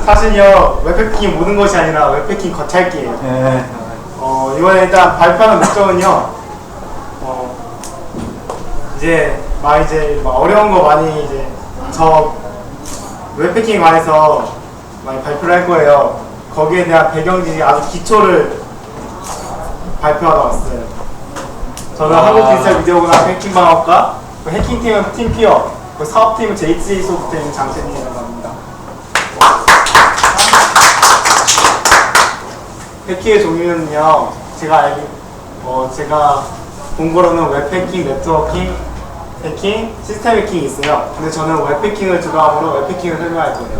사실요, 웹패킹이 모든 것이 아니라 웹패킹 겉핥기예요. 네. 이번에 일단 발표하는 목적은요, 이제 어려운 거 많이 이제 저 웹패킹에 관해서 많이 발표를 할 거예요. 거기에 대한 배경지식 아주 기초를 발표하러 왔어요. 저는 한국디지털미디어공학 해킹방어과, 그 해킹팀은 팀피어, 그 사업팀은 JC 소프트웨어 장첸이라고 합니다. 해킹의 종류는요, 제가 본 거로는 웹해킹, 네트워킹, 해킹, 시스템 해킹이 있어요. 근데 저는 웹해킹을 주로 하므로 웹해킹을 설명할 거예요.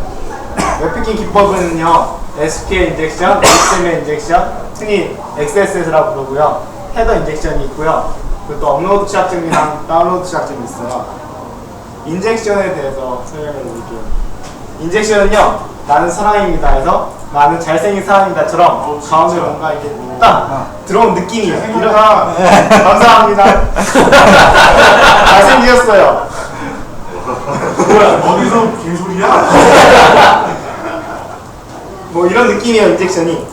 웹해킹 기법은요, SQL 인젝션, HTML 인젝션, 흔히 XSS라고 부르고요. 헤더 인젝션이 있고요. 그리고 또 업로드 시작점이랑 다운로드 시작점이 있어요. 인젝션에 대해서 설명해 드릴게요. 인젝션은요, 나는 사람입니다 해서 나는 잘생긴 사람이다처럼 가운데 뭔가 이게 딱 들어온 느낌이에요. 감사합니다. 잘생기셨어요. 뭐야, 어디서 개소리야? 뭐 이런 느낌이에요, 인젝션이.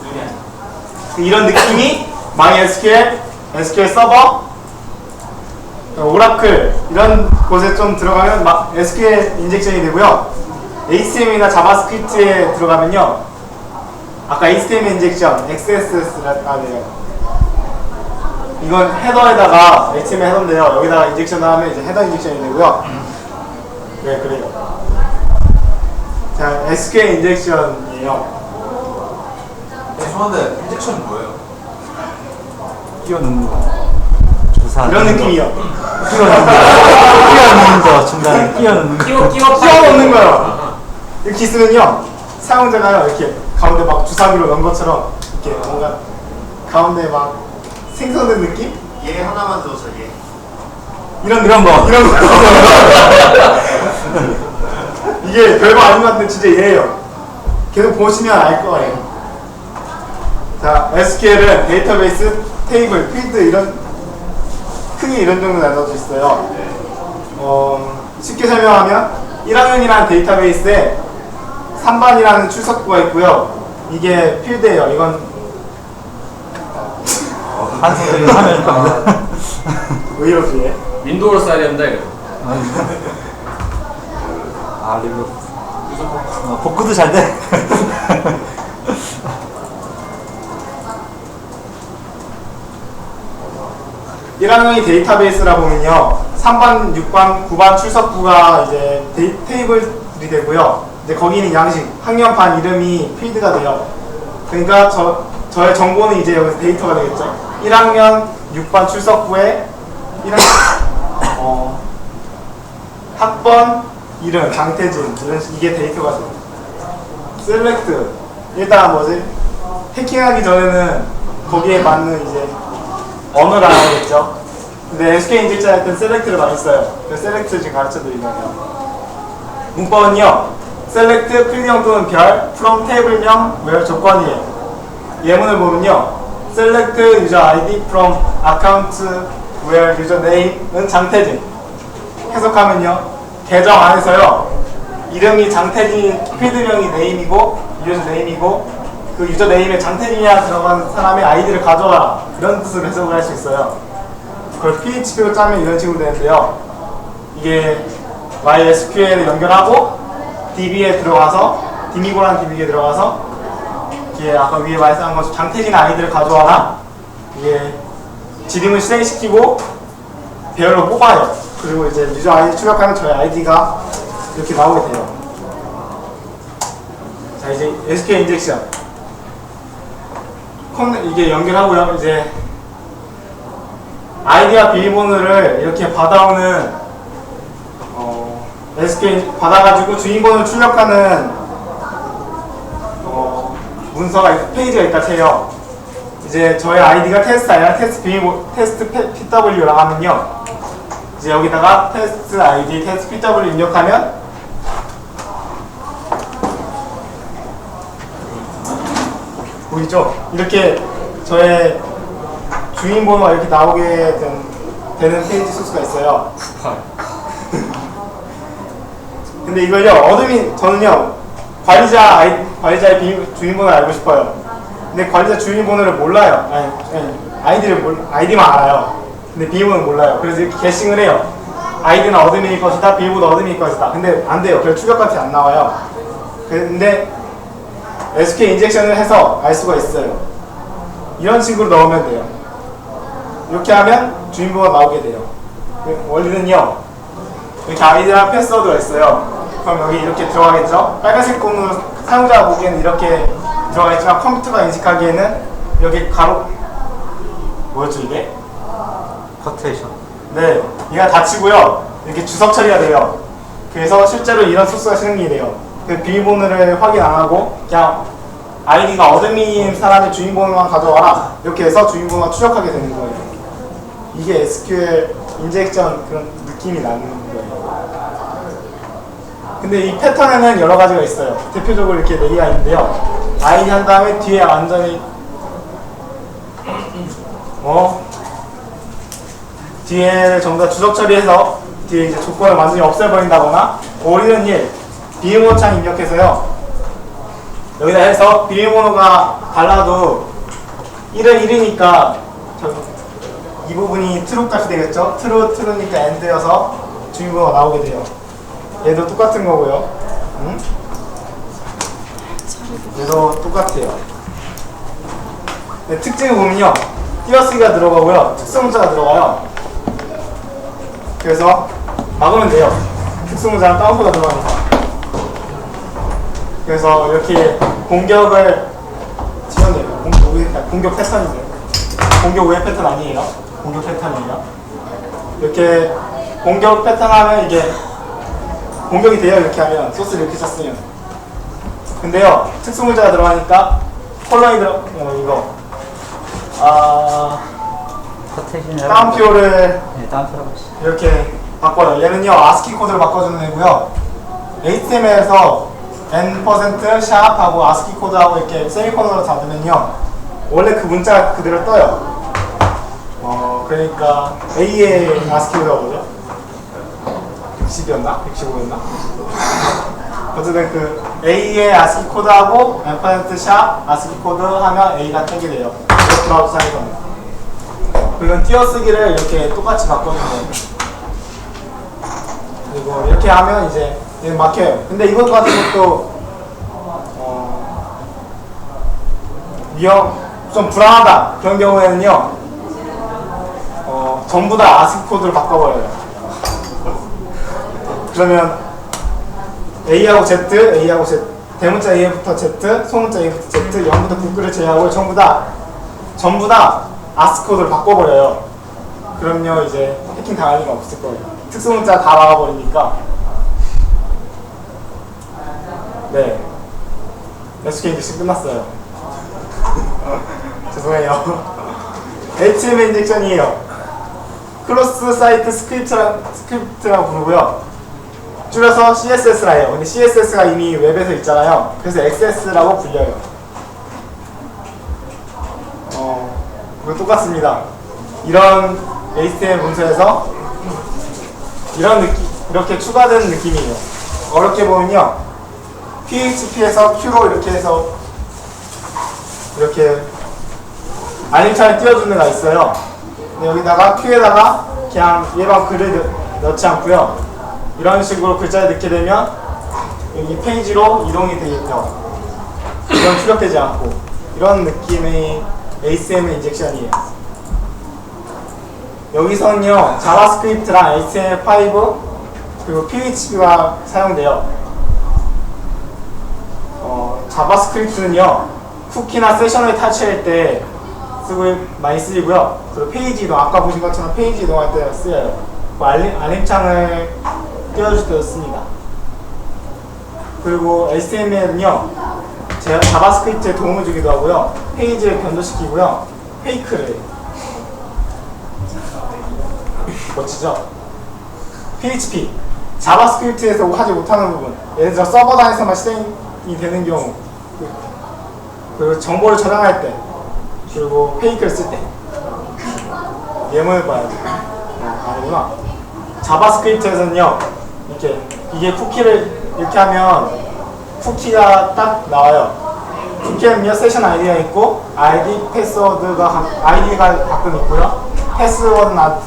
이런 느낌이 MySQL, SQL 서버, 오라클 이런 곳에 좀 들어가면 막 SQL 인젝션이 되고요. HTML이나 자바스크립트에 들어가면요, 아까 HTML 인젝션, XSS가 돼요. 이건 헤더에다가 HTML 헤더인데요. 여기다가 인젝션을 하면 이제 헤더 인젝션이 되고요. 네, 그래요. 자, SQL 인젝션이에요. 죄송한데 인젝션은 뭐예요? 끼워넣는 거. 주사. 이런 느낌이요. 끼워넣는 거. 중간에 끼워넣는 거. 끼워 넣는 거요. 이렇게 있으면요, 사용자가요, 이렇게 가운데 막 주사기로 넣은 것처럼 이렇게 뭔가 가운데 막 생성된 느낌? 얘 하나만 더 얘. 이런 거. 이게 별거 아닌 것 같은데 진짜 얘예요. 계속 보시면 알 거예요. 자, SQL은 데이터베이스, 테이블, 필드 이런 크게 이런 정도 나눠져 있어요. 쉽게 설명하면 1학년이라는 데이터베이스에 3반이라는 출석부가 있고요. 이게 필드예요. 이건 한손으로 하면 왜 이러지 얘? 윈도우로 써야 됩니다 이거. 리뷰. 복구도 잘 돼. 1학년이 데이터베이스라 보면요, 3반, 6반, 9반 출석부가 이제 테이블이 되고요. 이제 거기는 양식, 학년반 이름이 필드가 돼요. 그러니까 저의 정보는 이제 여기서 데이터가 되겠죠. 1학년 6반 출석부에 1학년 학번 이름, 장태진 이게 데이터가 돼요. 셀렉트, 일단 해킹하기 전에는 거기에 맞는 이제 언어를 알아야겠죠. 근데 SQL 인젝션 할 땐 셀렉트를 많이 써요. 그래서 셀렉트 지금 가르쳐 드리려고요. 문법은요, 셀렉트, 필드형 또는 별, from 테이블명, where 조건이에요. 예문을 보면요, 셀렉트 유저 ID from account where user name은 장태진. 해석하면요, 계정 안에서요, 이름이 장태진, 필드명이 name이고 유저 name이고 그 유저 네임에 장태진이라 들어간 사람의 아이디를 가져와라, 이런 뜻으로 해석을 할 수 있어요. 그걸 PHP로 짜면 이런 식으로 되는데요, 이게 MySQL에 연결하고 DB에 들어가서 DB고라는 DB에 들어가서 이게 아까 위에 말씀한 것처럼 장태진 아이디를 가져와라, 이게 지름을 실행시키고 배열로 뽑아요. 그리고 이제 유저 아이디 출력하면 저의 아이디가 이렇게 나오게 돼요. 자, 이제 SQL 인젝션 이게 연결하고요. 이제 아이디와 비밀번호를 이렇게 받아오는 SQL 받아가지고 주인번호를 출력하는 문서가 페이지가 있다 쳐요. 이제 저의 아이디가 테스트 아니라 테스트 PW라고 하면요, 이제 여기다가 테스트 아이디, 테스트 PW 입력하면 보이죠? 이렇게 저의 주인번호가 이렇게 나오게 되는 페이지 소스가 있어요. 근데 이걸요, 저는요, 관리자의 주인번호를 알고 싶어요. 근데 관리자 주인번호를 몰라요. 아이디만 알아요. 근데 비밀번호는 몰라요. 그래서 이렇게 게싱을 해요. 아이디는 어둠일 것이다, 비밀번호 어둠일 것이다. 근데 안 돼요. 그래서 추격값이 안 나와요. 근데 SQL 인젝션을 해서 알 수가 있어요. 이런 식으로 넣으면 돼요. 이렇게 하면 주인번호가 나오게 돼요. 원리는요, 이렇게 아이디랑 패스워드가 있어요. 그럼 여기 이렇게 들어가겠죠? 빨간색 공으로 사용자가 보기에는 이렇게 들어가겠지만 컴퓨터가 인식하기에는 여기 가로 뭐였죠 이게? 커테이션. 네, 얘가 닫히고요. 이렇게 주석 처리가 돼요. 그래서 실제로 이런 소스가 실행이 돼요. 그 비밀번호를 확인 안 하고 그냥 아이디가 어둠인 사람의 주인번호만 가져와라 이렇게 해서 주인번호가 추적하게 되는 거예요. 이게 SQL 인젝션 그런 느낌이 나는 거예요. 근데 이 패턴에는 여러 가지가 있어요. 대표적으로 이렇게 4개가 있는데요. 아이디 한 다음에 뒤에 완전히 뒤에를 전부 다 주석 처리해서 뒤에 이제 조건을 완전히 없애버린다거나 오리는 1 비밀번호 창 입력해서요. 여기다 해서 비밀번호가 달라도 1은 1이니까 이 부분이 트루 값이 되겠죠? 트루니까 엔드여서 주인번호가 나오게 돼요. 얘도 똑같은 거고요. 얘도 똑같아요. 네, 특징을 보면요. 띄어쓰기가 들어가고요. 특수문자가 들어가요. 그래서 막으면 돼요. 특수문자랑 다운표가 들어가니까. 그래서 이렇게 공격을 지원해요. 공격 패턴이세요. 공격 외 패턴 아니에요. 공격 패턴이에요. 이렇게 공격 패턴 하면 이게 공격이 돼요. 이렇게 하면 소스를 이렇게 썼으면. 근데요 특수문자가 들어가니까 콜론이 이거 커테이션. 다운표를 네, 다운표라고 했어요. 이렇게 바꿔요. 얘는요 아스키 코드를 바꿔주는 애고요. HTML에서 n% 하고 아스키 코드하고 이렇게 세미코론으로 닫으면요 원래 그 문자가 그대로 떠요. 그러니까 A의 아스키 코드가 뭐죠? 110이었나? 115였나? 어쨌든 그 A의 아스키 코드하고 n% 아스키 코드 하면 A가 뜨게 돼요. 브라우저상에서는. 그리고 띄어쓰기를 이렇게 똑같이 바꿔주면 그리고 이렇게 하면 이제 얘는 막혀요. 근데 이것 같은 것도 좀 불안하다 그런 경우에는요 전부 다 아스키 코드를 바꿔버려요. 그러면 A하고 Z, A하고 Z, 대문자 A부터 Z, 소문자 A부터 Z, 0부터 9를 제외하고 전부 다 아스키 코드를 바꿔버려요. 그럼요 이제 해킹 당할 리가 없을 거예요. 특수문자 다 막아버리니까. 네, SQL 인젝션 끝났어요. 죄송해요. HTML 인젝션이에요. 크로스 사이트 스크립트라고 부르고요. 줄여서 CSS라 해요. 근데 CSS가 이미 웹에서 있잖아요. 그래서 XS라고 불려요. 이거 똑같습니다. 이런 HTML 문서에서 이렇게 추가된 느낌이에요. 어렵게 보면요. PHP에서 Q로 이렇게 해서 이렇게 알림창을 띄워주는 애가 있어요. 근데 여기다가 Q에다가 그냥 일반 글을 넣지 않고요. 이런 식으로 글자를 넣게 되면 여기 페이지로 이동이 되겠죠. 이건 출력되지 않고 이런 느낌의 HTML 인젝션이에요. 여기서는요 자바스크립트랑 HTML5 그리고 PHP가 사용돼요. 자바스크립트는요 쿠키나 세션을 탈취할 때 많이 쓰이고요. 그리고 페이지 이동, 아까 보신 것처럼 페이지 이동할 때 쓰여요. 알림창을 띄워줄 때도 씁니다. 그리고 HTML은요 자바스크립트에 도움을 주기도 하고요. 페이지를 변조시키고요. 페이크를 해요. 멋지죠? PHP 자바스크립트에서 하지 못하는 부분, 예를 들어 서버 단에서만 실행이 되는 경우, 그리고 정보를 저장할 때, 그리고 페이크를 쓸 때 예문을 봐야 돼. 아니구나. 자바스크립트에서는요 이게 쿠키를 이렇게 하면 쿠키가 딱 나와요. 쿠키는요 세션 아이디가 있고 아이디 패스워드가 아이디가 가끔 있고요. 패스워드는 아주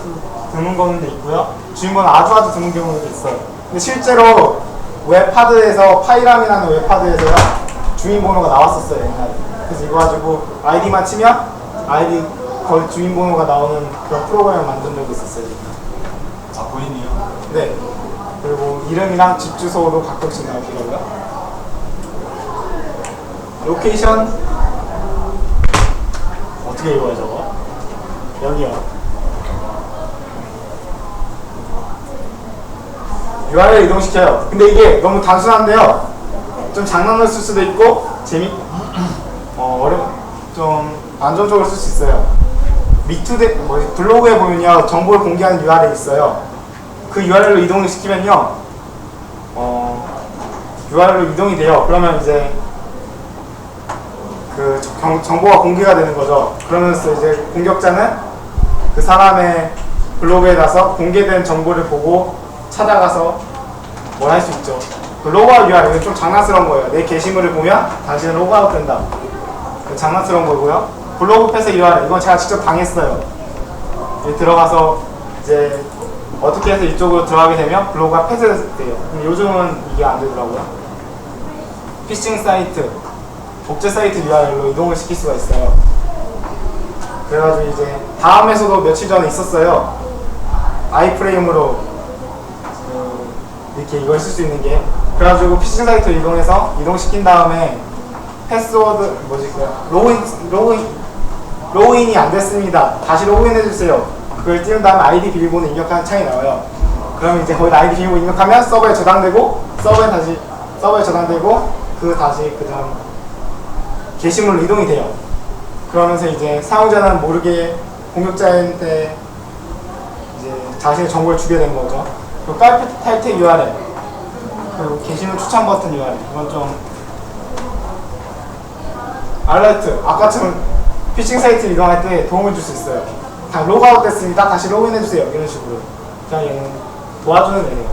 드문 경우도 있고요. 주인공은 아주 드문 경우도 있어요. 근데 실제로 웹하드에서 파이람이라는 웹하드에서요 주인번호가 나왔었어요 옛날에. 그래서 이거 가지고 아이디만 치면 아이디 거의 주인번호가 나오는 그런 프로그램을 만든 적이 있었어요. 아 본인이요? 네. 그리고 이름이랑 집 주소로 가끔씩 나오더라고요. 로케이션 어떻게 읽어요 저거? 여기요. URL 이동시켜요. 근데 이게 너무 단순한데요. 좀 장난을 쓸 수도 있고 좀 안정적으로 쓸 수 있어요. 블로그에 보면요 정보를 공개하는 URL이 있어요. 그 URL로 이동을 시키면요 URL로 이동이 돼요. 그러면 이제 그 정보가 공개가 되는 거죠. 그러면서 이제 공격자는 그 사람의 블로그에 가서 공개된 정보를 보고 찾아가서 뭘 할 수 있죠. 그 로그아웃 URL은 좀 장난스러운 거예요. 내 게시물을 보면 당신은 로그아웃 된다. 장난스러운 거고요. 블로그 폐쇄 URL 이건 제가 직접 당했어요. 들어가서 이제 어떻게 해서 이쪽으로 들어가게 되면 블로그가 폐쇄돼요. 근데 요즘은 이게 안 되더라고요. 피싱 사이트, 복제 사이트 URL로 이동을 시킬 수가 있어요. 그래가지고 이제 다음에서도 며칠 전에 있었어요. 아이프레임으로 이렇게 이걸 쓸 수 있는 게. 그래가지고 피싱 사이트로 이동시킨 다음에 패스워드 로그인이 안 됐습니다. 다시 로그인 해주세요. 그걸 띄운 다음에 아이디 비밀번호 입력하는 창이 나와요. 그러면 이제 거기다 아이디 비밀번호 입력하면 서버에 저장되고 다시 그 다음 게시물로 이동이 돼요. 그러면서 이제 사용자는 모르게 공격자한테 이제 자신의 정보를 주게 된 거죠. 그리고 깔피 탈퇴 URL 그리고 게시물 추천 버튼 URL 이건 좀 알러트 아까처럼 피싱 사이트 이동할 때 도움을 줄 수 있어요. 다 로그아웃 됐습니다. 다시 로그인 해주세요. 이런 식으로. 그냥 얘는 도와주는 애예요.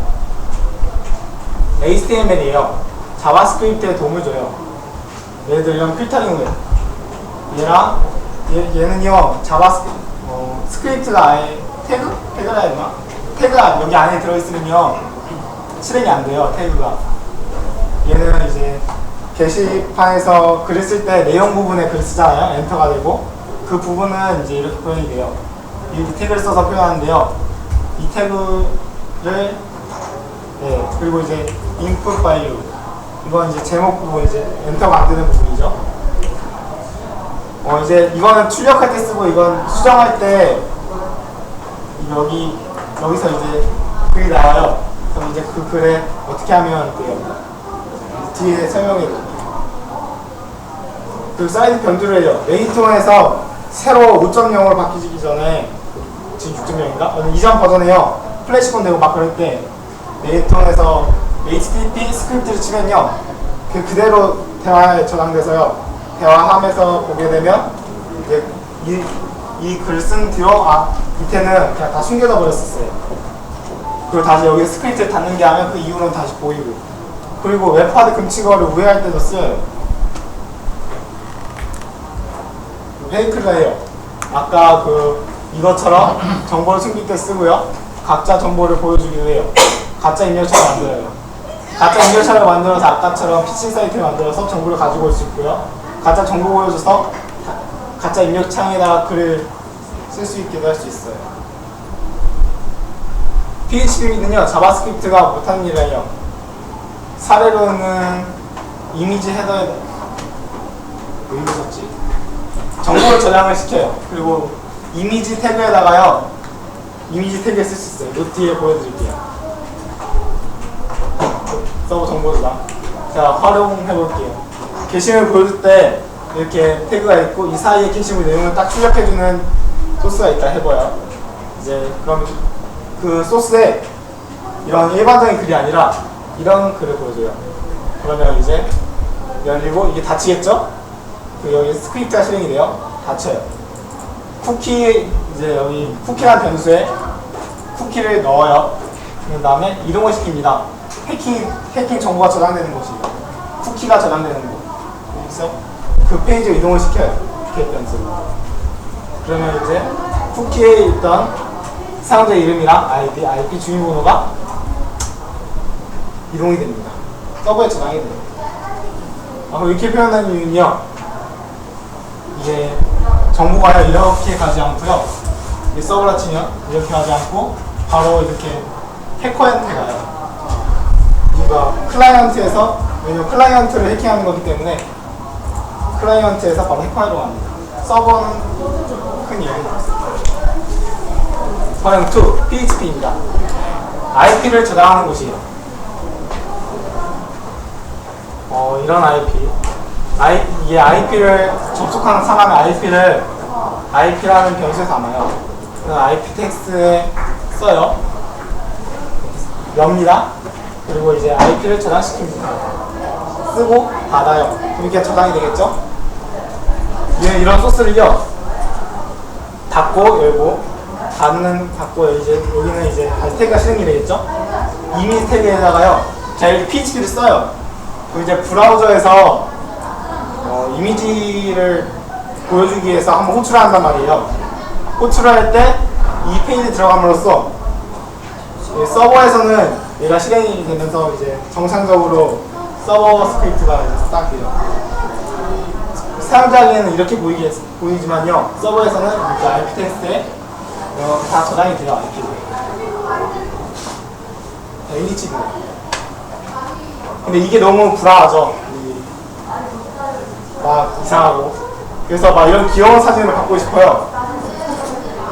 HTML이에요. 자바스크립트에 도움을 줘요. 예를 들면 필터링 얘는요 스크립트가 아예 태그라 해야 되나? 태그가 여기 안에 들어있으면요 실행이 안 돼요. 태그가. 얘는 이제 게시판에서 글을 쓸 때 내용 부분에 글을 쓰잖아요. 엔터가 되고 그 부분은 이제 이렇게 표현이 돼요. 이 태그를 써서 표현하는데요. 이 태그를 그리고 이제 input value 이건 이제 제목 부분 이제 엔터가 안 되는 부분이죠. 이제 이거는 출력할 때 쓰고 이건 수정할 때 여기서 이제 글이 나와요. 그럼 이제 그 글에 어떻게 하면 돼요? 뒤에 설명해 드릴게요. 그 사이즈 변두를 해요. 메인톤에서 새로 5.0으로 바뀌기 전에 지금 6.0인가? 이전 버전에요. 플래시폰 되고 막 그럴 때 메인톤에서 HTTP 스크립트를 치면요. 그대로 대화에 저장돼서요. 대화함에서 보게 되면 이제 이 글 쓴 뒤로 밑에는 그냥 다 숨겨져 버렸었어요. 그리고 다시 여기 스크립트를 닫는 게 하면 그 이후로는 다시 보이고. 그리고 웹하드 금치거를 우회할 때도 쓰여요. 페이크를 해요. 아까 이것처럼 정보를 숨길 때 쓰고요. 가짜 정보를 보여주기도 해요. 가짜 입력창을 만들어요. 가짜 입력창을 만들어서 아까처럼 피싱 사이트를 만들어서 정보를 가지고 올 수 있고요. 가짜 정보 보여줘서 가짜 입력창에다가 글을 쓸 수 있기도 할 수 있어요. PHP는요 자바스크립트가 못하는 일을 해요. 사례로는 이미지 헤더에 뭐 읽으셨지? 정보를 저장을 시켜요. 그리고 이미지 태그에다가요 이미지 태그에 쓸 수 있어요. 노트에 보여드릴게요. 서버 정보 저장. 자 활용해볼게요. 게시물 보여줄 때 이렇게 태그가 있고 이 사이에 게시물 내용을 딱 출력해주는 소스가 있다 해봐요. 이제 그럼 그 소스에 이런 일반적인 글이 아니라 이런 글을 보여줘요. 그러면 이제 열리고 이게 닫히겠죠? 여기 스크립트가 실행이 돼요. 닫혀요. 이제 여기 쿠키라는 변수에 쿠키를 넣어요. 그 다음에 이동을 시킵니다. 해킹 정보가 저장되는 곳이에요. 쿠키가 저장되는 곳. 여기서 그 페이지로 이동을 시켜요. get 변수로. 그러면 이제 쿠키에 있던 사용자의 이름이랑 아이디, IP 주민번호가 이동이 됩니다. 서버에 저장이 돼요. 이렇게 표현하는 이유는요, 이제 정보가 이렇게 가지 않고요, 이 서버라 치면 이렇게 가지 않고 바로 이렇게 해커한테 가요. 이거 클라이언트에서, 왜냐면 클라이언트를 해킹하는 거기 때문에 클라이언트에서 바로 해커하러 갑니다. 서버는 큰 이유는 없어요. 서형 2, PHP입니다. IP를 저장하는 곳이에요. 이런 이게 IP를 접속하는 사람의 IP라는 변수에 담아요. IP 텍스트에 써요. 엽니다. 그리고 이제 IP를 저장시킵니다. 쓰고 받아요. 이렇게 저장이 되겠죠? 이런 소스를요, 닫고 열고, 닫고 이제 여기는 이제 다시 태그가 실행이 되겠죠? 이미지 태그에다가요, 자, 이렇게 PHP를 써요. 그리고 이제 브라우저에서 이미지를 보여주기 위해서 한번 호출을 한단 말이에요. 호출을 할 때 이 페이지에 들어감으로써 서버에서는 얘가 실행이 되면서 이제 정상적으로 서버 스크립트가 딱 돼요. 사용자에게는 이렇게 보이지만요, 서버에서는 이렇게 IP 텍스트에 다 저장이 돼요. IP로. LH입니다. 근데 이게 너무 불안하죠. 막 이상하고. 그래서 막 이런 귀여운 사진을 갖고 싶어요.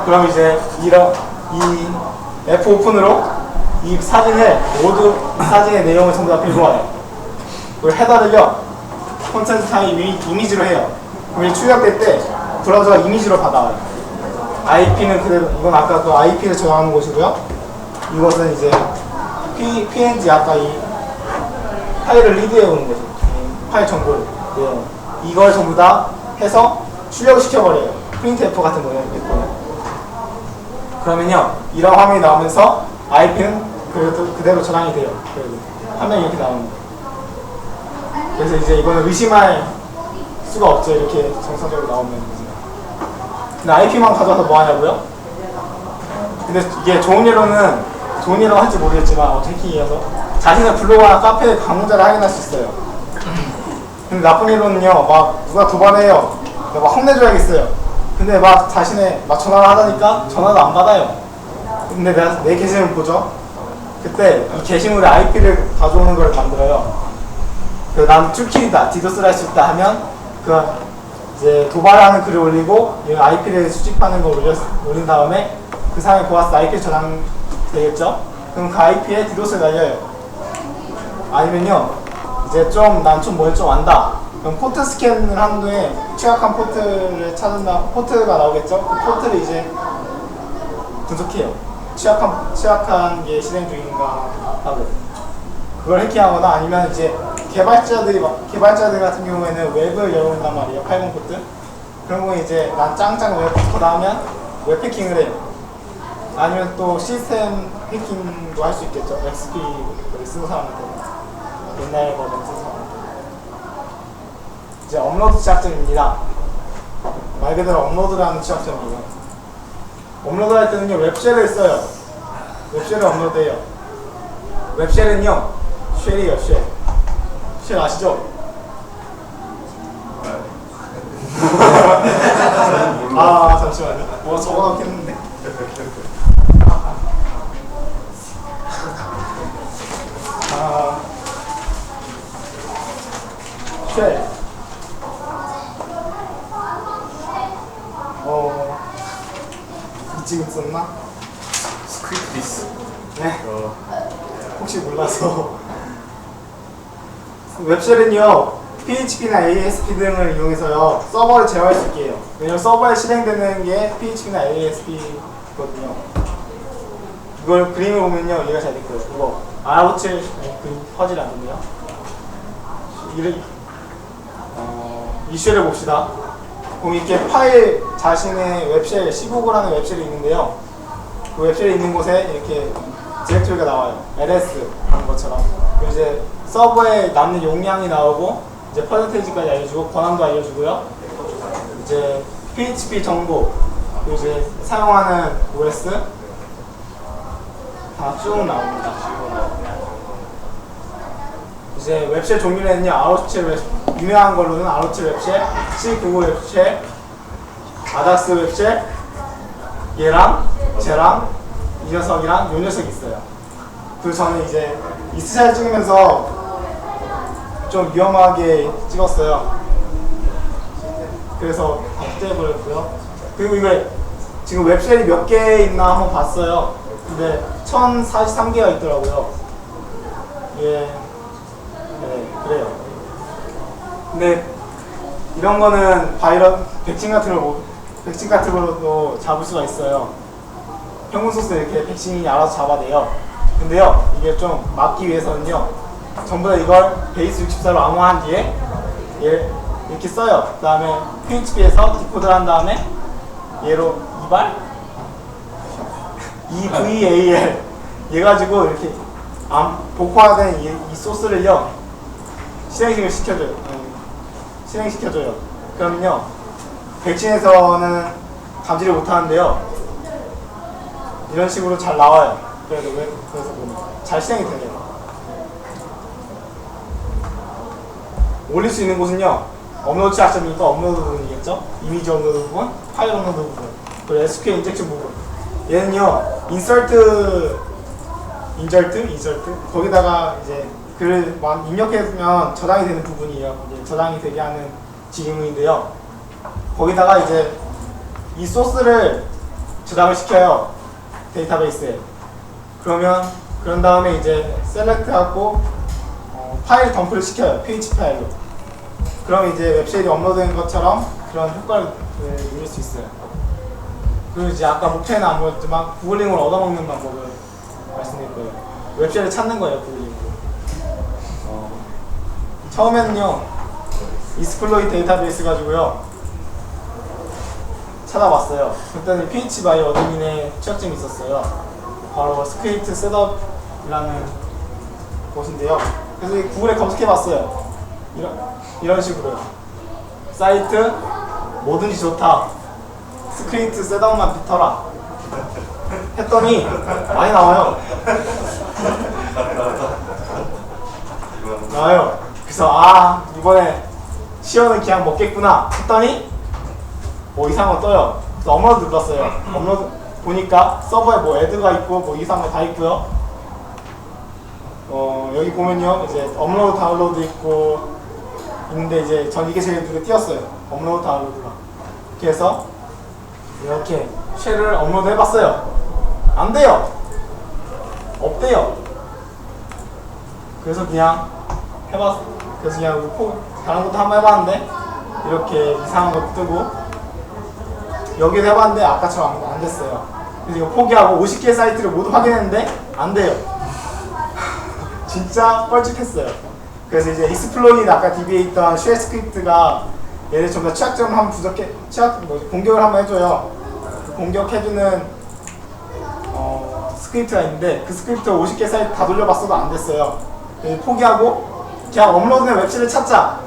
그럼 이제 이 F-오픈으로 이 사진을 사진의 내용을 전부 다 빌고 와요. 그리고 헤더를요, 콘텐츠 타입 이미지로 해요. 그럼 출력될 때 브라우저가 이미지로 받아와요. IP는 그대로, 이건 아까 그 IP를 저장하는 곳이고요. 이것은 이제 PNG, 아까 이 파일을 리드해 오는 거죠. 파일 정보를. 이걸 전부 다 해서 출력을 시켜버려요. 프린트F 같은 거예요. 그러면요, 이런 화면이 나오면서 IP는 그대로 저장이 돼요. 화면이 이렇게 나옵니다. 그래서 이제 이거는 의심할 수가 없죠. 이렇게 정상적으로 나오면. 근데 IP만 가져와서 뭐 하냐고요? 근데 이게 좋은 예로는 할지 모르겠지만, 어떻게 이어서 자신의 블로그나 카페에 방문자를 확인할 수 있어요. 근데 나쁜 예로는요, 막 누가 도발해요. 막 혼내줘야겠어요. 근데 막 전화를 하다니까 전화도 안 받아요. 근데 내 게시물 보죠? 그때 이 게시물에 IP를 가져오는 걸 만들어요. 난 툴킬이다, 디도스를 할 수 있다 하면 이제 도발하는 글을 올리고 이 IP를 수집하는 걸 올린 다음에 그 사람이 보았을 때 IP 저장 되겠죠? 그럼 그 IP에 디도스를 날려요. 아니면요, 이제 난 뭘 좀 안다. 그럼 포트 스캔을 하는 동에 취약한 포트를 포트가 나오겠죠? 그 포트를 이제 분석해요. 취약한 게 실행 중인가 하고. 그걸 해킹하거나 아니면 이제 개발자들 같은 경우에는 웹을 열어온단 말이에요. 80 포트. 그런 거 이제 난 짱짱 웹 코드다 하면 웹 해킹을 해요. 아니면 또 시스템 해킹도 할 수 있겠죠. XP를 쓰는 사람한테. 옛날 버전 쓰는 사람한테. 이제 업로드 취약점입니다. 말 그대로 업로드라는 취약점이에요. 업로드 할 때는요, 웹쉘을 써요. 웹쉘을 업로드해요. 웹쉘은요, 쉘이에요, 쉘. 쉘 아시죠? 잠시만요. 적어놓겠는데. 쉘. 지금 썼나? 스크립티스. 네. 혹시 몰라서. 웹쉘은요, PHP나 ASP 등을 이용해서요, 서버를 제어할 수 있게 해요. 왜냐면 서버에 실행되는 게 PHP나 ASP거든요. 이걸 그림을 보면요, 이해가 잘 될 거예요. 이거 알아붙일 그 퍼즐이 안 됐네요. 이 쉘을 봅시다. 그럼 이렇게 파일 자신의 웹쉘, 15구라는 웹쉘이 있는데요. 그 웹쉘이 있는 곳에 이렇게 디렉토리가 나와요. ls 하는 것처럼. 이제 서버에 남는 용량이 나오고 이제 퍼센테이지까지 알려주고 권한도 알려주고요. 이제 PHP 정보 그리고 이제 사용하는 OS 다 쭉 나옵니다. 이제 웹쉘 종류는요, 아웃쉘 웹, 유명한 걸로는 아웃쉘 웹쉘, C99 웹쉘, 아닥스 웹쉘, 얘랑 쟤랑 이 녀석이랑 요 녀석이 있어요. 그리고 저는 이제 이 스샷을 찍으면서 좀 위험하게 찍었어요. 그래서 떼버렸고요. 그리고 이거 지금 웹쉘이 몇 개 있나 한번 봤어요. 근데 1043개가 있더라고요. 예, 네, 그래요. 근데 이런 거는 백신 같은 걸로도 잡을 수가 있어요. 평균 소스 이렇게 백신이 알아서 잡아내요. 근데요, 이게 좀 막기 위해서는요, 전부 다 이걸 베이스 64로 암호화한 뒤에 얘 이렇게 써요. 그 다음에 PHP에서 디코드를 한 다음에 얘로 EVAL 얘 가지고 이렇게 복화된 이 소스를요 실행시켜줘요. 그러면요 백신에서는 감지를 못하는데요 이런 식으로 잘 나와요. 그래서 보면 잘 실행이 되네요. 올릴 수 있는 곳은요 업로드 시작점이니까 업로드 부분이겠죠. 이미지 업로드 부분, 파일 업로드 부분, 그리고 SQL 인젝션 부분. 얘는요 인ser트 거기다가 이제 글을 입력해두면 저장이 되는 부분이에요. 이제 저장이 되게 하는 지문인데요. 거기다가 이제 이 소스를 저장을 시켜요. 데이터베이스에. 그런 다음에 이제 셀렉트하고 파일 덤프를 시켜요. PHP 파일로. 그럼 이제 웹쉘이 업로드된 것처럼 그런 효과를 누릴 수 있어요. 그리고 이제 아까 목표에는 안 보였지만 구글링을 얻어먹는 방법을 말씀드릴 거예요. 웹쉘을 찾는 거예요, 구글링으로. 처음에는요, 이스플로이 데이터베이스 가지고요, 찾아봤어요. 그때는 PHP by 어드민의 취약점이 있었어요. 바로 스크립트 셋업이라는 곳인데요. 그래서 구글에 검색해봤어요. 이런 식으로요. 사이트 뭐든지 좋다. 스크립트 셋업만 뱉어라. 했더니 많이 나와요. 나와요. 그래서 이번에 시연은 그냥 먹겠구나 했더니 뭐 이상한 거 떠요. 그래서 업로드 눌렀어요. 업로드 보니까 서버에 뭐 애드가 있고 뭐 이상한 거 다 있고요. 여기 보면요 이제 업로드 다운로드 있고 있는데 이제 전 이게 제일 눈에 띄었어요. 업로드 다운로드가. 그래서 이렇게 쉘을 업로드 해봤어요. 안 돼요. 없대요. 그래서 그냥 그래서 그냥 다른 것도 한번 해봤는데 이렇게 이상한 것도 뜨고 여기도 해봤는데 아까처럼 안 됐어요. 그래서 이거 포기하고 50개 사이트를 모두 확인했는데 안 돼요. 진짜 뻘짓했어요. 그래서 이제 익스플로이드 아까 DB에 있던 쉘 스크립트가 얘를 좀 더 취약점을 한번 공격을 한번 해줘요. 그 공격해주는 스크립트가 있는데 그 스크립트 50개 사이트 다 돌려봤어도 안 됐어요. 포기하고 그냥 업로드된 웹쉘을 찾자.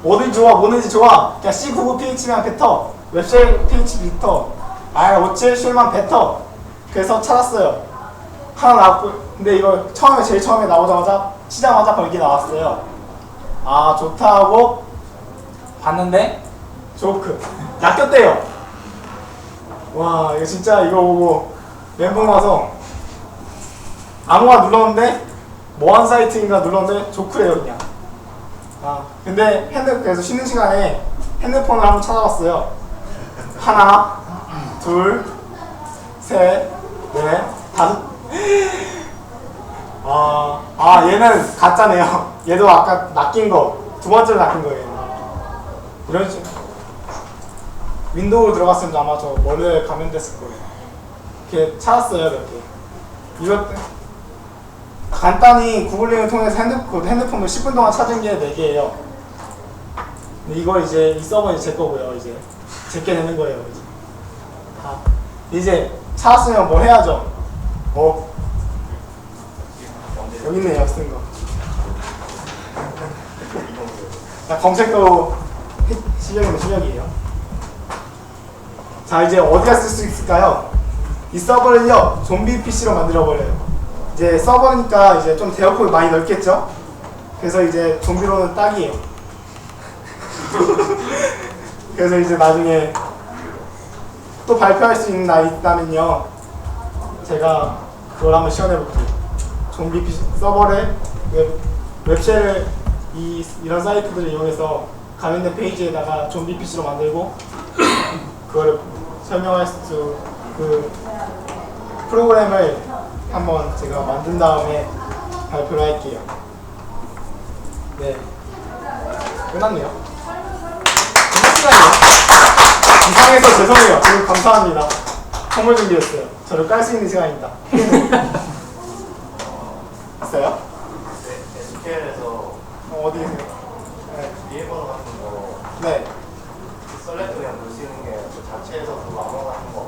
뭐든지 좋아. 그냥 C99 PHP만 뱉어. 웹쉘 PHP 뱉어. R57 쉘만 뱉어. 그래서 찾았어요. 하나 나왔고, 근데 이거 제일 처음에 나오자마자 치자마자 벌기 나왔어요. 좋다 하고 봤는데 조크 낚였대요. 와, 이거 진짜 이거 보고 멘붕 와서 아무거나 눌렀는데 뭐한 사이트인가 눌렀는데 조크래요 그냥. 근데 그래서 쉬는 시간에 핸드폰을 한번 찾아봤어요. 하나, 둘, 셋, 넷, 다섯. 얘는 가짜네요. 얘도 아까 낚인 거 두 번째로 낚인 거예요. 이런 식으로 윈도우로 들어갔으면 아마 저 머리에 감염됐을 거예요. 이렇게 찾았어요 몇 개. 이것 간단히 구글링을 통해서 핸드폰을 10분 동안 찾은 게 4개예요. 근데 이걸 이제 이 서버는 제 거고요. 이제 제게 되는 거예요. 이제 찾았으면 뭘 해야죠? 여기 있네요. 쓴 거. 검색도 실력이면 실력이에요. 자, 이제 어디다 쓸 수 있을까요? 이 서버를요, 좀비 PC로 만들어버려요. 이제 서버니까 이제 좀 대역폭이 많이 넓겠죠? 그래서 이제 좀비로는 딱이에요. 그래서 이제 나중에 또 발표할 수 있는 날이 있다면요, 제가 그걸 한번 시연해볼게요. 좀비 PC 서버를 웹쉘을 이런 사이트들을 이용해서 관련된 페이지에다가 좀비 PC로 만들고 그거를 설명할 수 그 프로그램을 한번 제가 만든 다음에 발표를 할게요. 네, 끝났네요. 이상해서 죄송해요. 지금 감사합니다. 선물 준비했어요. 저를 깔 수 있는 시간입니다. 있어요? 네, SQL에서 어디 계세요? 네. 비밀번호 같은 거 네. 셀렉트 그냥 넣을 수 있는 게그 자체에서 그 암호 같은 거.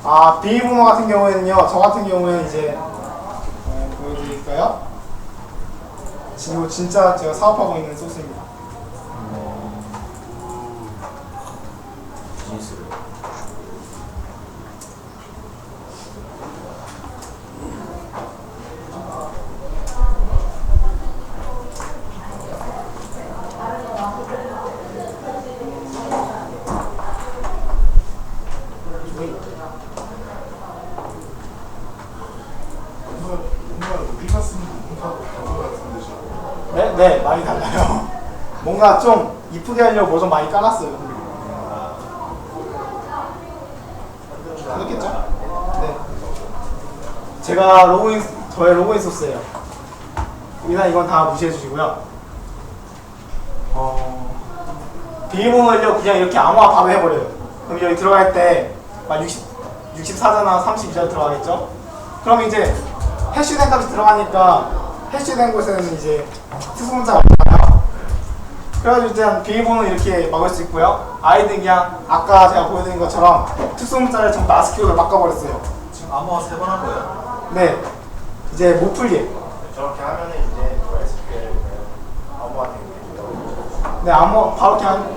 아, 비밀번호 같은 경우에는요, 저 같은 경우에는 이제 보여드릴까요? 지금 진짜 제가 사업하고 있는 소스입니다. 비즈니스를. 네, 네, 많이 달라요. 뭔가 좀 이쁘게 하려고 뭐 좀 많이 까놨어요. 그렇겠죠? 네. 제가 저의 로그인 소스예요. 일단 이건 다 무시해 주시고요. 비밀번호를요, 그냥 이렇게 아무나 바로 해버려요. 그럼 여기 들어갈 때, 막 64자나 32자 들어가겠죠? 그럼 이제 해시된 값이 들어가니까 해시된 곳에는 이제 특수문자가 없잖아요. 그래가지고 일단 비밀번호 이렇게 막을 수 있고요. 아이들 그냥 아까 제가 보여드린 것처럼 특수문자를 전부 아스키로 바꿔버렸어요. 지금 암호화 3번 한 거예요? 네, 이제 못 풀게. 저렇게 하면은 이제 그 SQL 암호가 되는 게 네, 아무 바로 그냥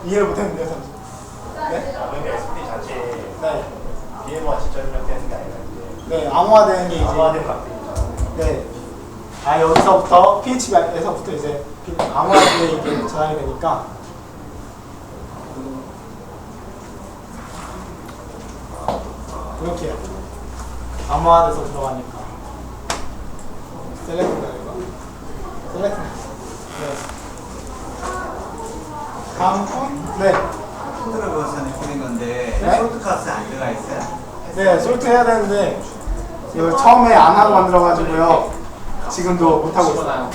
이해를 못했는데요, 잠시. 네, 아, 근데 SP 자체에 네, 비밀번호 직접 입력되는 게 아니라 이제 네, 암호화되는 게 이제 암호화된 값들이잖아요. 네, 아 여기서부터 PHP에서부터 이제 암호화되게 이게 전환이 되니까. 이렇게요. 암호화돼서 들어가니까. 셀렉트인가요, 이거? 셀렉트. 네. 다음 분? 네. 폰트를 보여서는 보낸 건데 네? 솔트값은 안 들어가 있어요? 네, 솔트 해야 되는데 이거 처음에 안 하고 만들어가지고요. 지금도 못 하고 있어요.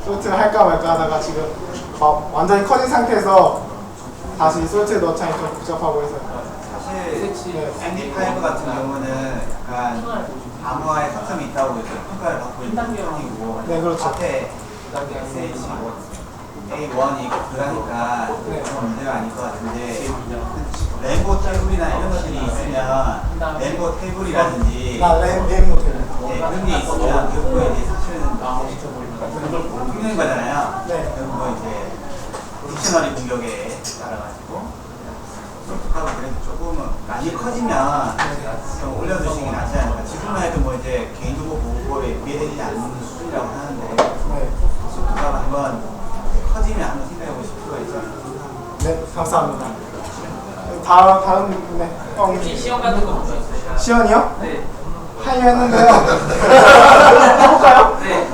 솔트 할까 말까 하다가 지금 막 완전히 커진 상태에서 다시 솔트에 넣자니 좀 복잡하고 해서. 사실 네. MD5 같은 경우는 약간 암호화의 특성이 있다고 이제 평가를 받고 있는 편이고 네, 그렇죠. 앞에 SH A1이 그러니까 네. 문제가 아닐 것 같은데 램보 테이블이나 이런 것들이 있으면 램보 테이블이라든지 나 램 못해요. 네, 그런 게 있으면 그거 이제 사실은 흉내는 거잖아요. 네. 그리고 이제 딕셔너리 공격에 따라가지고 솔직하고 그래도 조금은 많이 커지면 좀 올려두시는 게 낫지 않을까. 지금만 해도 뭐 이제 개인정보 보호법에 위배되지 않는 수준이라고 하는데 네. 솔직하고 한번 커지면 한번 생각해 보실 필요가 있지 않을까. 네, 감사합니다. 다음 네. 혹시 시험 같은 거 보셨어요? 시연이요? 네. 하려 했는데요. 해볼까요? 네.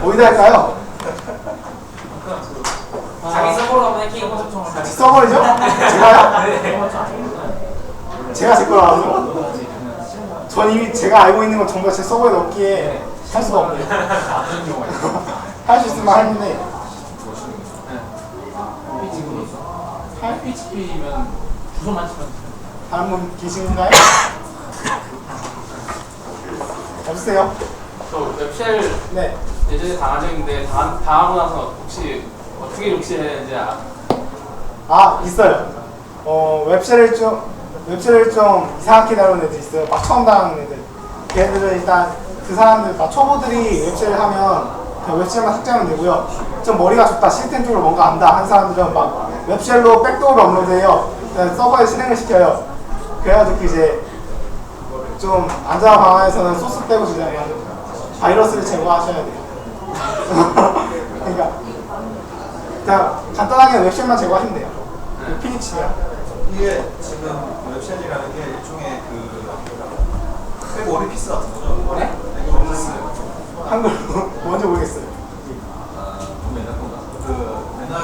어디다 할까요? 자기 서버로 한번 해킹해보죠. 서버이죠? 제가요? 제가 제 거로 알아요? 전 이미 제가 알고 있는 건 전부 다 제 서버에 넣기에 할 수가 없네요. 할 수 있으면 하는데 PHP면 주소만 치면 다른 분 계신가요? 없으세요? 저 웹쉘 네. 예전에 당한 적인데 당하고 나서 혹시 어떻게 욕실해야 되는지 있어요. 웹쉘을 좀 이상하게 다루는 애들 있어요. 막 처음 당하는 애들. 걔들은 일단 그 사람들, 막 초보들이 웹쉘을 하면 그냥 웹쉘만 삭제하면 되고요. 좀 머리가 좋다, 시스템 쪽으로 뭔가 안다 한 사람들은 막 웹쉘로 백도어를 업로드해요. 그냥 서버에 실행을 시켜요. 그래가지고 이제 좀 안전한 방안에서는 소스 빼고 주잖아요. 바이러스를 제거하셔야 돼요. 그러니까 그냥 간단하게 웹쉘만 제거하시면 돼요. 피니치야. 이게 지금 웹쉘이라는 게 일종의 그 오리피스 같은 거죠? 네? 오리피스. 한글로 뭔지 모르겠어요. 그 옛날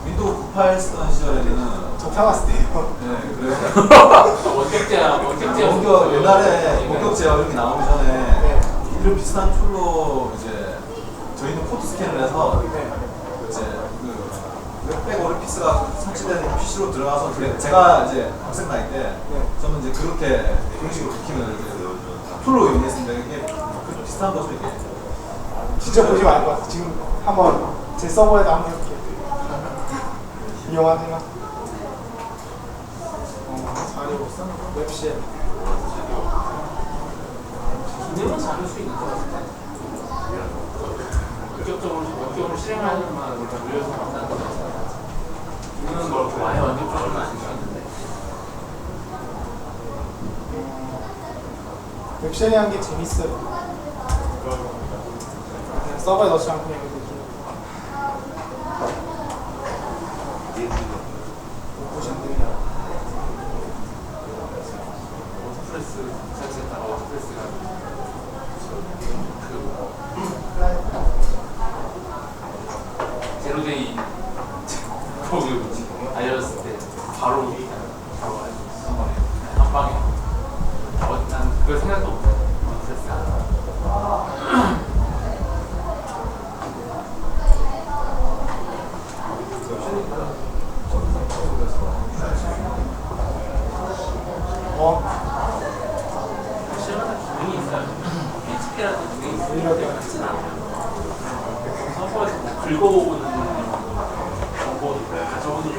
윈도우 98 쓰던 시절에는 저 타봤을 때요. 네, 그래서 원격제야. 옛날에 원격 제어 이렇게 나오기 전에 네. 이런 비슷한 툴로 이제 저희는 코드 스캔을 해서 이제 그 웹백 오리피스가 설치된 PC로 들어가서 제가 이제 학생 나이 때 저는 이제 그렇게 그런 식으로 키면 툴로 이용했습니다. 이게 비슷한 거죠 이게. 진짜 보시면 알 것 같아요. 지금 한번 제 서버에다 한번 해볼게요. 이용하세요. 웹쉘. 기능은 잡을 수 있는 것 같은데. 원격적으로 실행하는 만 우리가 물려서 만나는 거 기능은 그렇고 아예 원격적으로는 아니었는데. 웹쉘이라는 게 재밌어요. 그냥 서버에 넣지 않고 그냥 이렇게 보시면 됩니다. 워드프레스 설치했다가 워드프레스가 제로데이 거기 알려졌을 때 바로 한 방에 난 그걸 생각도 못해. 실마다 기능이 있어요. HP라는 기능이 있어요. 크진 않아요. 서버에서 뭐 긁어오는 정보도 가져오는 좀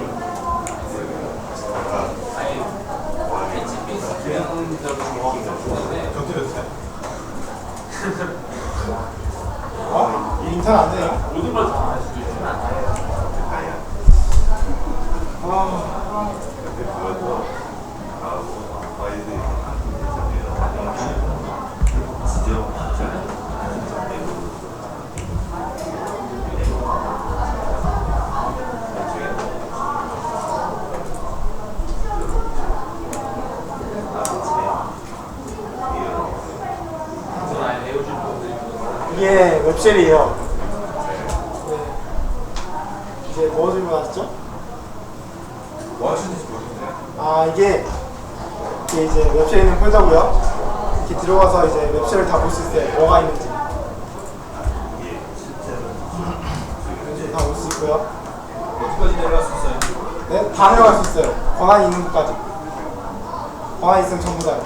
아예 HP 기능적인 경험이 없는데 이 인터넷 안 되네요. 모든 걸 다 할 수도 있지는 않아요. 그건 아예 에어줄 분들이 이게 웹쉘이에요. 네. 이제 뭐 질문하셨죠? 뭐 하시는지 모르겠네요. 아 이게 이제 웹쉘에 있는 폴더고요. 이렇게 들어가서 이제 웹쉘을 다 볼 수 있어요. 뭐가 있는지 다 볼 수 있고요. 어디까지 내려갈 수 있어요? 네, 다 내려갈 수 있어요. 권한이 있는 곳까지. 권한이 있으면 전부 다요.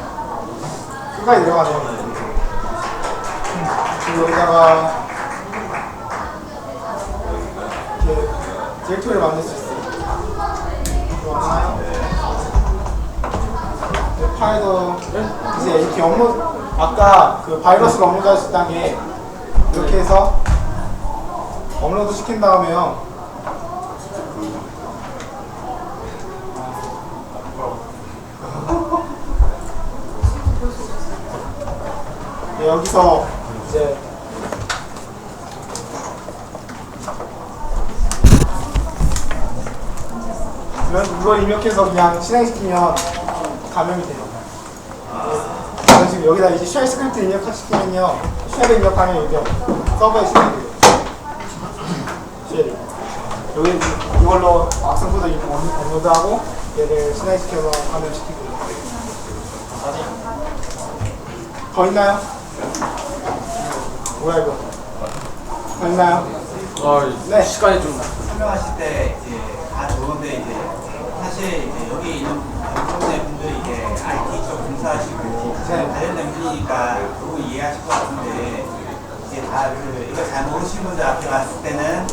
끝까지 내려가네요. 그리고 여기다가 이렇게 디렉토리를 만들 수 있어요. 이거 맞나요? 네, 파일도 이제 이렇게 업로드, 아까 그 바이러스를 업로드할 수 있다는 게 이렇게 해서 업로드 시킨 다음에요. 네, 여기서 이제 이걸 입력해서 그냥 실행시키면 감염이 돼요. 저는 지금 여기다 이제 쉘 스크립트 입력시키면요, 쉘을 입력하면 이제 서버에 실행돼요. 쉘이 여기 이걸로 악성 코드 업로드하고 얘를 실행시켜서 감염시키고. 더 있나요? 뭐야 이거? 더 있나요? 네. 시간이 좀 설명하실 때 이제 다 좋은데 이제 사실 이제 여기 있는 대부분의 분들이 이제 IT 쪽 공사하시고 관련된 분이니까 그거 이해하실 것 같은데 이제 다 이거 잘 모르시는 분들 앞에 갔을 때는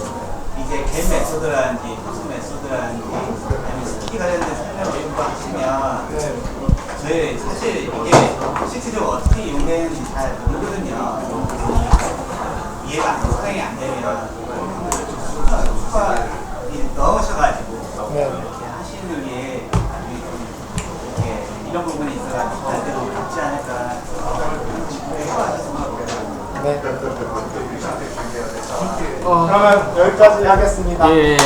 이제 겟 메소드라든지 토스 메소드라든지 아니면 스키 관련된 설명 이런 거 하시면 네. 저희 사실 이게 실질적으로 어떻게 이용되는지 잘 모르거든요. 얘가 수강이 안 되면 수강이 넣으셔가지고 네. 이렇게 하시는 게 나중에 좀 이렇게 이런 부분이 있어가지고 반대로 갖지 않을까 해봐주셨으면 좋겠어요. 네. 그러면 여기까지 하겠습니다. 예.